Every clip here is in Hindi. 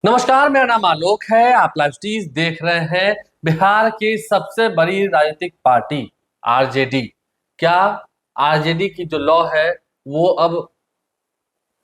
नमस्कार, मेरा नाम आलोक है। आप लाइव स्टीज देख रहे हैं। बिहार की सबसे बड़ी राजनीतिक पार्टी आरजेडी, क्या आरजेडी की जो लौ है वो अब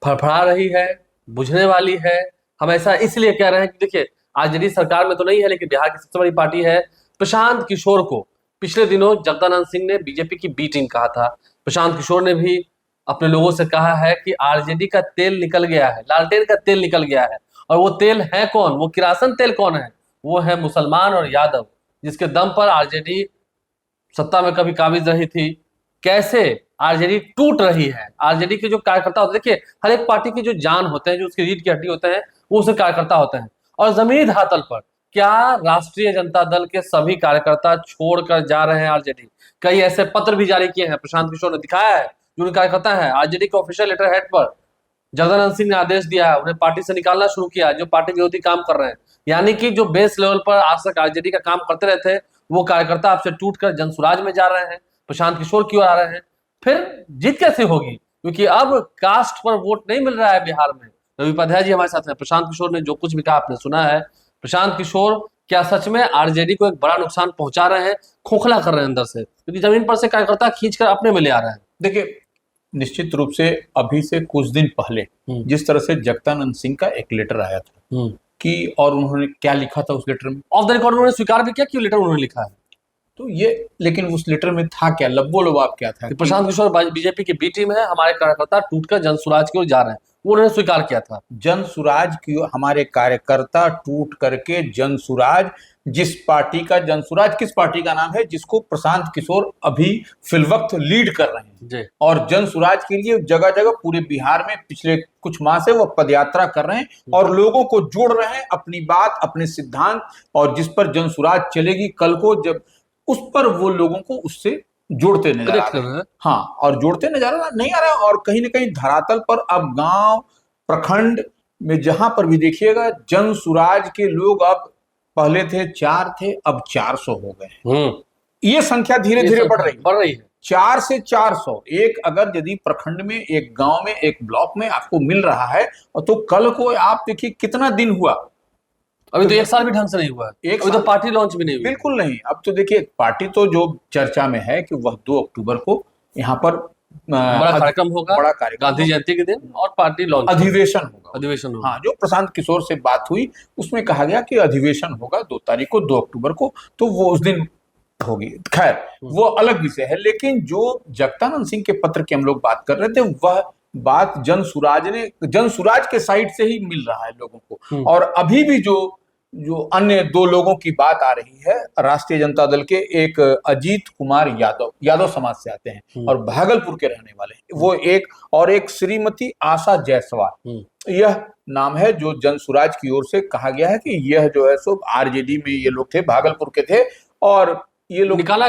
फड़फड़ा रही है, बुझने वाली है। हम ऐसा इसलिए कह रहे हैं कि देखिए, आरजेडी सरकार में तो नहीं है, लेकिन बिहार की सबसे बड़ी पार्टी है। प्रशांत किशोर को पिछले दिनों जगदानंद सिंह ने बीजेपी की बी टीम कहा था। प्रशांत किशोर ने भी अपने लोगों से कहा है कि आरजेडी का तेल निकल गया है, लालटेन का तेल निकल गया है। और वो तेल है कौन, वो किरासन तेल कौन है? वो है मुसलमान और यादव, जिसके दम पर आरजेडी सत्ता में कभी काबिज रही थी। कैसे आरजेडी टूट रही है। आरजेडी के जो कार्यकर्ता होते हैं, देखिए हर एक पार्टी की जो जान होते हैं, जो उसकी रीढ़ की हड्डी होते हैं, वो उसके कार्यकर्ता होते हैं। और जमीन धरातल पर क्या राष्ट्रीय जनता दल के सभी कार्यकर्ता छोड़कर जा रहे हैं आरजेडी? कई ऐसे पत्र भी जारी किए हैं, प्रशांत किशोर ने दिखाया है जो उनके कार्यकर्ता हैं। आरजेडी के ऑफिशियल लेटर हेड पर जगदानंद सिंह ने आदेश दिया है, उन्हें पार्टी से निकालना शुरू किया जो पार्टी विरोधी काम कर रहे हैं। यानी कि जो बेस लेवल पर आज तक आरजेडी का काम करते रहे थे, वो कार्यकर्ता आपसे टूटकर जनसुराज में जा रहे हैं, प्रशांत किशोर की ओर आ रहे हैं। फिर जीत कैसे होगी? क्योंकि अब कास्ट पर वोट नहीं मिल रहा है बिहार में। रवि उपाध्याय जी हमारे साथ हैं। प्रशांत किशोर ने जो कुछ भी कहा आपने सुना है। प्रशांत किशोर क्या सच में आरजेडी को एक बड़ा नुकसान पहुंचा रहे हैं, खोखला कर रहे हैं अंदर से, क्योंकि जमीन पर से कार्यकर्ता खींचकर अपने में ले आ रहे हैं? देखिए, निश्चित रूप से अभी से कुछ दिन पहले जिस तरह से जगदानंद सिंह का एक लेटर आया था कि, और उन्होंने क्या लिखा था उस लेटर में, ऑफ द रिकॉर्ड उन्होंने स्वीकार भी किया कि लेटर उन्होंने लिखा है। तो ये, लेकिन उस लेटर में था क्या, लब्बो लबाब क्या था? प्रशांत किशोर बीजेपी की बी टीम है, हमारे कार्यकर्ता टूटकर जनसुराज की ओर जा रहे हैं, वो उन्होंने स्वीकार किया था। जनसुराज की हमारे कार्यकर्ता टूट करके जनसुराज, जिस पार्टी का, जनसुराज किस पार्टी का नाम है जिसको प्रशांत किशोर अभी फिलवक्त लीड कर रहे हैं जी। और जनसुराज के लिए जगह जगह पूरे बिहार में पिछले कुछ माह से वो पदयात्रा कर रहे हैं और लोगों को जोड़ रहे हैं अपनी बात, अपने सिद्धांत, और जिस पर जनसुराज चलेगी कल को, जब उस पर वो लोगों को उससे जोड़ते नजर आ रहे हैं। हाँ, और जोड़ते नजर नहीं आ रहा है। और कहीं ना कहीं धरातल पर अब गांव प्रखंड में जहां पर भी देखिएगा, जनसुराज के लोग अब पहले थे 4 थे, अब 400 हो गए। ये संख्या धीरे धीरे बढ़ रही है। 4 से 400 एक, अगर यदि प्रखंड में, एक गांव में, एक ब्लॉक में आपको मिल रहा है, तो कल को आप देखिए कितना दिन हुआ। अभी तो एक साल भी ढंग से नहीं हुआ है, अभी तो पार्टी लॉन्च भी नहीं हुई। बिल्कुल नहीं। अब तो देखिए, पार्टी तो जो चर्चा में है कि वह 2 अक्टूबर को यहाँ पर बड़ा कार्यक्रम होगा, बड़ा कार्यक्रम, गांधी जयंती के दिन, और पार्टी लॉन्च, अधिवेशन होगा। हाँ, जो प्रशांत किशोर से बात हुई उसमें कहा गया कि अधिवेशन होगा 2 तारीख को, 2 अक्टूबर को, तो वो उस दिन होगी। खैर, वो अलग विषय है। लेकिन जो जगदानंद सिंह के पत्र की हम लोग बात कर रहे थे, वह बात जनसुराज के साइड से ही मिल रहा है लोगों को। और अभी भी जो अन्य 2 लोगों की बात आ रही है, राष्ट्रीय जनता दल के एक अजीत कुमार यादव समाज से आते हैं और भागलपुर के रहने वाले हैं, वो एक, और एक श्रीमती आशा जायसवाल, यह नाम है जो जनसुराज की ओर से कहा गया है कि यह जो है सो आरजेडी में ये लोग थे, भागलपुर के थे, और ये लोग निकाला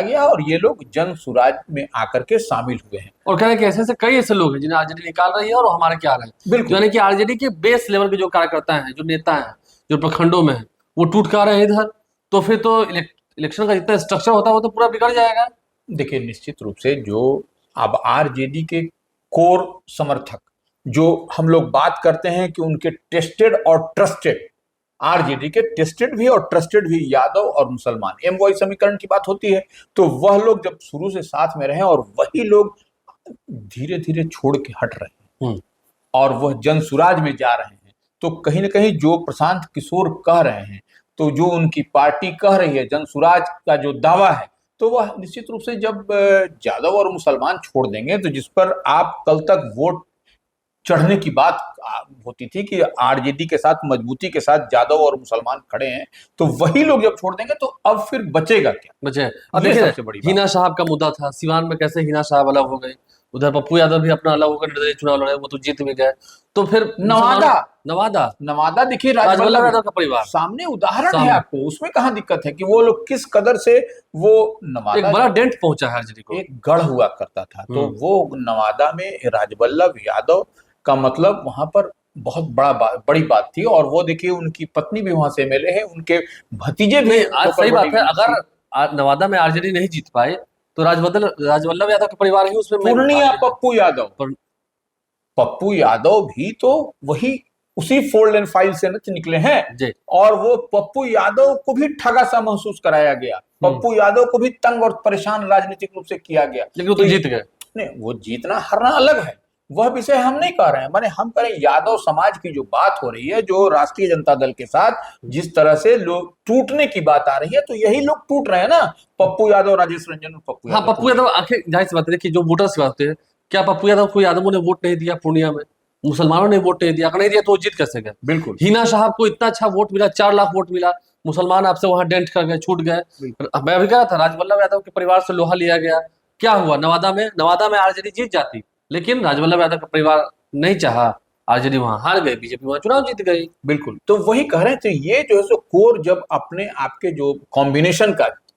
गया और ये लोग जनसुराज में आकर के शामिल हुए हैं। और कह रहे हैं कि ऐसे कई ऐसे लोग हैं जिन्हें आरजेडी निकाल रही है और हमारे क्या आ रहे हैं। बिल्कुल, यानी कि आरजेडी के बेस लेवल के जो कार्यकर्ता हैं, जो नेता हैं, जो प्रखंडों में है, वो टूट कर आ रहे हैं इधर। तो फिर तो इलेक्शन का जितना स्ट्रक्चर होता है वो तो पूरा बिगड़ जाएगा। देखिए, निश्चित रूप से जो अब आरजेडी के कोर समर्थक, जो हम लोग बात करते हैं कि उनके टेस्टेड और ट्रस्टेड, आरजेडी के टेस्टेड भी और ट्रस्टेड भी यादव और मुसलमान, एमवाई समीकरण की बात होती है, तो वह लोग जब शुरू से साथ में रहे और वही लोग धीरे धीरे छोड़ के हट रहे हैं और वह जनसुराज में जा रहे हैं, तो कहीं ना कहीं जो प्रशांत किशोर कह रहे हैं, तो जो उनकी पार्टी कह रही है, जनसुराज का जो दावा है, तो वह निश्चित रूप से जब यादव और मुसलमान छोड़ देंगे, तो जिस पर आप कल तक वोट चढ़ने की बात होती थी कि आरजेडी के साथ मजबूती के साथ यादव और मुसलमान खड़े हैं, तो वही लोग जब छोड़ देंगे तो अब फिर बचेगा क्या? बचे अब देखिए, हिना साहब का मुद्दा था, सिवान में कैसे हिना साहब अलग हो गए, उधर पप्पू यादव भी अपना अलग होकर निर्दलीय चुनाव लड़े, वो तो जीत भी गए। तो फिर नवादा देखिए, राजवल्लभ यादव का परिवार सामने उदाहरण है आपको, उसमें कहाँ दिक्कत है कि वो लोग किस कदर से, वो नवादा एक बड़ा डेंट पहुंचा है आरजेडी को, एक गढ़ हुआ करता था, तो वो नवादा में राजवल्लभ यादव का मतलब वहां पर बहुत बड़ी बात थी। और वो देखिए, उनकी पत्नी भी वहां से मिले हैं, उनके भतीजे भी। सही बात है, अगर नवादा में आरजेडी नहीं जीत पाए तो राजवल्लभ यादव का परिवार ही उसमें, पूर्णिया पप्पू यादव भी तो वही उसी 4 लेन फाइल से निकले हैं। जी। और वो पप्पू यादव को भी ठगा सा महसूस कराया गया, पप्पू यादव को भी तंग और परेशान राजनीतिक रूप से किया गया। लेकिन वो तो जीत गए। नहीं, वो जीतना हारना अलग है, वह विषय हम नहीं कह रहे हैं। माने हम कह रहे हैं यादव समाज की जो बात हो रही है, जो राष्ट्रीय जनता दल के साथ जिस तरह से लोग टूटने की बात आ रही है, तो यही लोग टूट रहे हैं ना, पप्पू यादव, राजेश रंजन और पप्पू हाँ, यादव। पप्पू यादव आखिर जाहिर सी बात है, देखिए जो वोटर्स की बात होती है, क्या पप्पू यादव को यादवों ने वोट नहीं दिया पूर्णिया में? मुसलमानों ने वोट नहीं दिया, अगर नहीं दिया तो वो जीत कैसे गए? बिल्कुल। हिना साहब को इतना अच्छा वोट मिला, 4 लाख वोट मिला, मुसलमान आपसे वहां डेंट कर गए, छूट गए। मैं अभी कह रहा था, राजवल्लभ यादव के परिवार से लोहा लिया गया, क्या हुआ? नवादा में आरजेडी जीत जाती, लेकिन राजवल्लभ यादव का परिवार नहीं चाहा, आरजेडी वहां हार गई, बीजेपी वहां चुनाव जीत गई। बिल्कुल, तो वही कह रहे हैं। तो ये जो है सो कोर, जब अपने आपके जो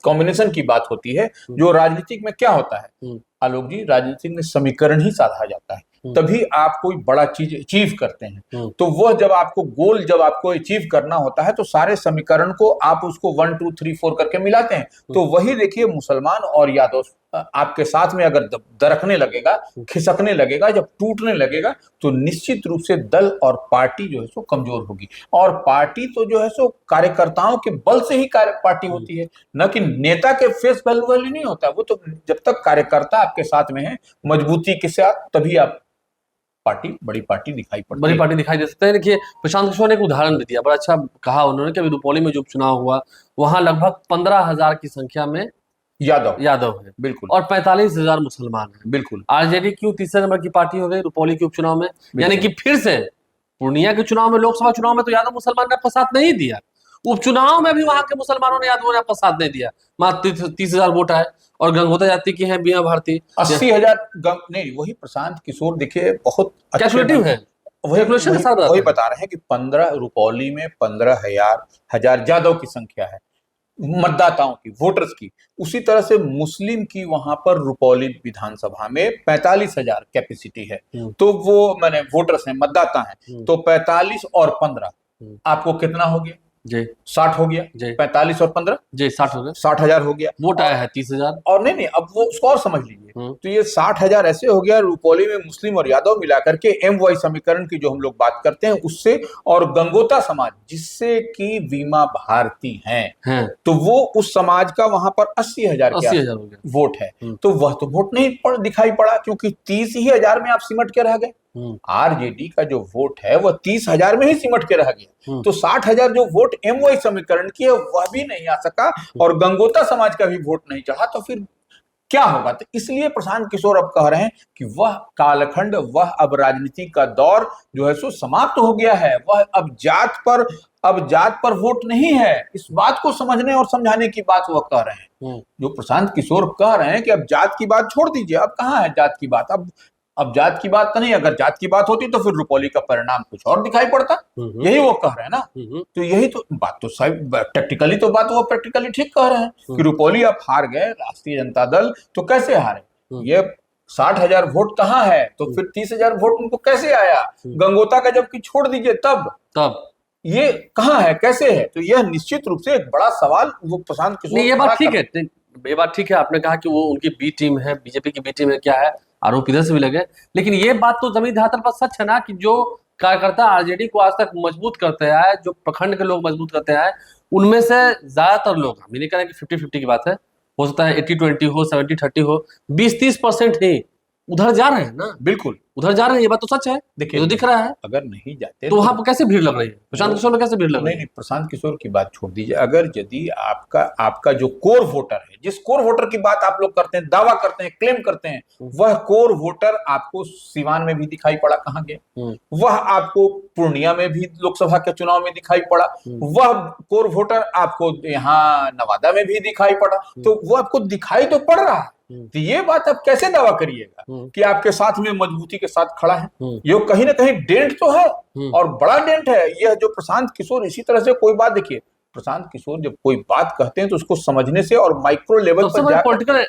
कॉम्बिनेशन की बात होती है, जो राजनीतिक में क्या होता है आलोक जी, राजनीतिक में समीकरण ही साधा जाता है, तभी आप कोई बड़ा चीज अचीव करते हैं। तो वह जब आपको अचीव करना होता है, तो सारे समीकरण को आप उसको 1 2 3 4 करके मिलाते हैं। तो वही देखिए, मुसलमान और यादव आपके साथ में अगर दरकने लगेगा, खिसकने लगेगा, जब टूटने लगेगा, तो निश्चित रूप से दल और पार्टी जो है सो कमजोर होगी। और पार्टी तो जो है सो कार्यकर्ताओं के बल से ही पार्टी होती है, न कि नेता के फेस वैल्यू नहीं होता। वो तो जब तक कार्यकर्ता आपके साथ में है मजबूती के साथ, तभी आप बड़ी पार्टी दिखाई पड़ती है। बड़ी पार्टी दिखाई दे सकते हैं। देखिए, प्रशांत किशोर ने एक उदाहरण दे दिया, बड़ा अच्छा कहा उन्होंने कि अभी रुपौली में जो उपचुनाव हुआ, वहां लगभग 15,000 की संख्या में यादव है, बिल्कुल, और 45,000 मुसलमान है। बिल्कुल। आरजेडी क्यों तीसरे नंबर की पार्टी हो गई रुपौली के उपचुनाव में? यानी कि फिर से पूर्णिया के चुनाव में, लोकसभा चुनाव में तो यादव मुसलमान ने आपका साथ नहीं दिया, उपचुनाव में भी वहां के मुसलमानों ने, यादवों ने आपका साथ नहीं दिया। मात्र 30,000 वोट आए, और गंगोता जाति की है बीमा भारती 80,000। नहीं, वही प्रशांत किशोर देखिए बहुत कैलकुलेटिव है, वही बता रहे हैं कि 15 रुपौली में 15,000 यादव की संख्या है, मतदाताओं की, वोटर्स की। उसी तरह से मुस्लिम की वहां पर रुपौली विधानसभा में 45,000 कैपेसिटी है। तो वो मैंने वोटर्स हैं, मतदाता हैं, तो 45 और 15 आपको कितना हो गया जी? 60 हो गया। 45 और 15 जी 60 हो गया, 60,000 हो गया। वोट आया है 30,000। और नहीं, अब वो उसको और समझ लीजिए, तो ये 60,000 ऐसे हो गया रुपौली में मुस्लिम और यादव मिलाकर के MY समीकरण की जो हम लोग बात करते हैं उससे, और गंगोता समाज जिससे कि बीमा भारती हैं, तो वो उस समाज का वहां पर 80,000 वोट है। तो वह तो वोट नहीं दिखाई पड़ा, क्योंकि 30,000 में आप सिमट के रह गए। आरजेडी का जो वोट है वह 30,000 में ही सिमट के रह गया। तो 60,000 जो वोट MY समीकरण की है वह भी नहीं आ सका, और गंगोता समाज का भी वोट नहीं चढ़ा। तो फिर क्या होगा? तो इसलिए प्रशांत किशोर अब कह रहे हैं कि वह कालखंड, वह अब राजनीति का दौर जो है सो समाप्त हो गया है। वह अब जात पर वोट नहीं है। इस बात को समझने और समझाने की बात वह कह रहे हैं। जो प्रशांत किशोर कह रहे हैं कि अब जात की बात छोड़ दीजिए, अब कहाँ है जात की बात? अब जात की बात तो नहीं, अगर जात की बात होती तो फिर रुपौली का परिणाम कुछ और दिखाई पड़ता। यही वो कह रहे हैं ना। तो यही तो बात, तो सब टेक्निकली तो बात वो प्रैक्टिकली ठीक कह रहे हैं कि रुपौली आप हार गए, राष्ट्रीय जनता दल, तो कैसे हारे? ये 60,000 वोट कहाँ है? तो फिर 30,000 वोट उनको कैसे आया? गंगोता का जबकि छोड़ दीजिए, तब ये कहाँ है, कैसे है? तो यह निश्चित रूप से एक बड़ा सवाल वो प्रशांत किशोर। ये बात ठीक है, आपने कहा कि वो उनकी बी टीम है, बीजेपी की बी टीम है, क्या है, आरोप इधर से भी लगे। लेकिन ये बात तो जमीन धरातल पर सच है ना, कि जो कार्यकर्ता आरजेडी को आज तक मजबूत करते आए, जो प्रखंड के लोग मजबूत करते आए, उनमें से ज्यादातर लोग, हम नहीं कह रहे कि 50-50 की बात है, हो सकता है 80-20 हो, 70-30 हो, 20-30% ही उधर जा रहे हैं ना। बिल्कुल उधर जा रहे हैं, ये बात तो सच है, देखिए तो दिख रहा है। अगर नहीं जाते तो वहां पर कैसे भीड़ लग रही है? प्रशांत किशोर में कैसे भीड़ लग रही है? नहीं, प्रशांत किशोर की बात छोड़ दीजिए। अगर यदि आपका जो कोर वोटर है, जिस कोर वोटर की बात आप लोग करते हैं, दावा करते हैं, क्लेम करते हैं, वह कोर वोटर आपको सिवान में भी दिखाई पड़ा, कहाँ गया? वह आपको पूर्णिया में भी लोकसभा के चुनाव में दिखाई पड़ा। वह कोर वोटर आपको यहाँ नवादा में भी दिखाई पड़ा। तो वो आपको दिखाई तो पड़ रहा है। तो ये बात आप कैसे दावा करिएगा कि आपके साथ में मजबूती के साथ खड़ा है? ये कहीं ना कहीं डेंट तो है, और बड़ा डेंट है। यह जो प्रशांत किशोर इसी तरह से कोई बात, देखिए प्रशांत किशोर जब कोई बात कहते हैं तो उसको समझने से और माइक्रो लेवल पर पॉलिटिकल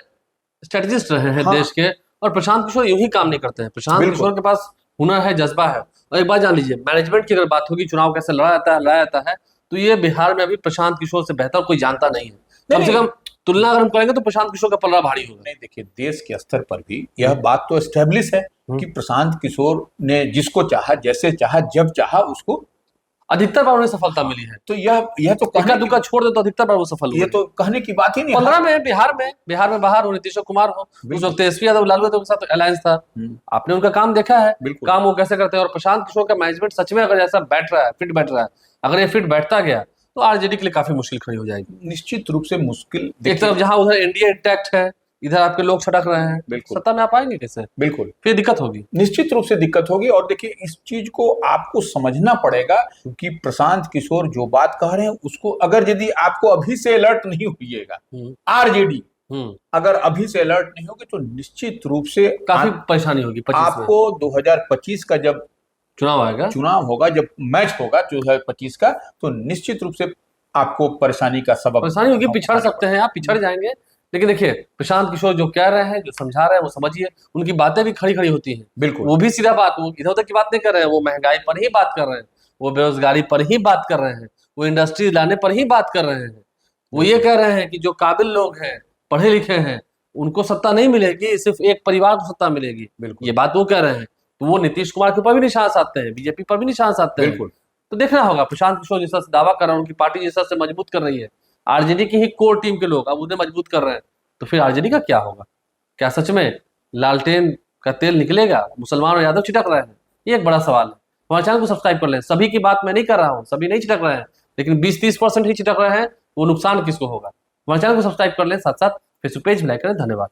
स्ट्रेटेजिस्ट रहे हैं देश के, और प्रशांत किशोर यूं ही काम नहीं करते हैं। प्रशांत किशोर के पास हुनर है, जज्बा है। और एक बात जान लीजिए, मैनेजमेंट की अगर बात होगी, चुनाव कैसे लड़ा जाता है, तो ये बिहार में अभी प्रशांत किशोर से बेहतर कोई जानता नहीं है। कम से कम तुलना अगर हम करेंगे तो प्रशांत किशोर का पलड़ा भारी होगा। नहीं, देखिए देश के स्तर पर भी यह बात तो एस्टेब्लिश है कि प्रशांत किशोर ने जिसको चाहा, जैसे चाहा, जब चाहा उसको अधिकतर बार उन्हें सफलता मिली है। तो यह तो इक्का कहने दुक्का छोड़ दे तो अधिकतर बार वो सफल की, हुए। ये तो कहने की बात ही नहीं है। 15 में बिहार में बाहर हो, नीतीश कुमार हो, उस वक्त तेजस्वी यादव लालू यादव के साथ अलायंस था। आपने उनका काम देखा है, काम वो कैसे करते हैं। और प्रशांत किशोर का मैनेजमेंट सच में अगर ऐसा बैठ रहा है, फिट बैठ रहा है, अगर ये फिट बैठता गया तो आरजेडी के लिए काफी मुश्किल खड़ी हो जाएगी। निश्चित रूप से मुश्किल। एक तरफ जहां उधर एनडीए इंटैक्ट है, इधर आपके लोग छटक रहे हैं, सत्ता में आ पाएंगे कैसे? बिल्कुल, फिर दिक्कत होगी, निश्चित रूप से दिक्कत होगी। और देखिए इस चीज को आपको समझना पड़ेगा कि प्रशांत किशोर जो बात कह रहे हैं उसको अगर यदि आपको अभी से अलर्ट नहीं होइएगा, आरजेडी अगर अभी से अलर्ट नहीं होगी तो निश्चित रूप से काफी परेशानी होगी। आपको 2025 का जब चुनाव होगा, जब मैच होगा 2025 का, तो निश्चित रूप से आपको परेशानी होगी, पिछड़ सकते हैं आप, पिछड़ जाएंगे। लेकिन देखिए प्रशांत किशोर जो कह रहे हैं, जो समझा रहे हैं, वो समझिए, उनकी बातें भी खड़ी खड़ी होती हैं। बिल्कुल, वो भी सीधा बात, वो इधर उधर की बात नहीं कर रहे हैं, वो महंगाई पर ही बात कर रहे हैं, वो बेरोजगारी पर ही बात कर रहे हैं, वो इंडस्ट्री लाने पर ही बात कर रहे हैं। वो ये कह रहे हैं कि जो काबिल लोग हैं, पढ़े लिखे हैं, उनको सत्ता नहीं मिलेगी, सिर्फ एक परिवार को सत्ता मिलेगी। ये बात वो कह रहे हैं। तो वो नीतीश कुमार के ऊपर भी निशान साधते हैं, बीजेपी पर भी निशान साधते हैं। तो देखना होगा, प्रशांत किशोर जैसा दावा कर रहे हैं, उनकी पार्टी जैसा से मजबूत कर रही है, आरजेडी की ही कोर टीम के लोग अब उन्हें मजबूत कर रहे हैं, तो फिर आरजेडी का क्या होगा? क्या सच में लालटेन का तेल निकलेगा? मुसलमान और यादव छिटक रहे हैं, ये एक बड़ा सवाल है। हमारे चैनल को सब्सक्राइब कर लें। सभी की बात मैं नहीं कर रहा हूँ, सभी नहीं छिटक रहे हैं, लेकिन 20-30% ही छिटक रहे हैं, वो नुकसान किसको होगा? हमारे चैनल को सब्सक्राइब कर लें, साथ साथ फेसबुक पेज भी लाइक करें। धन्यवाद।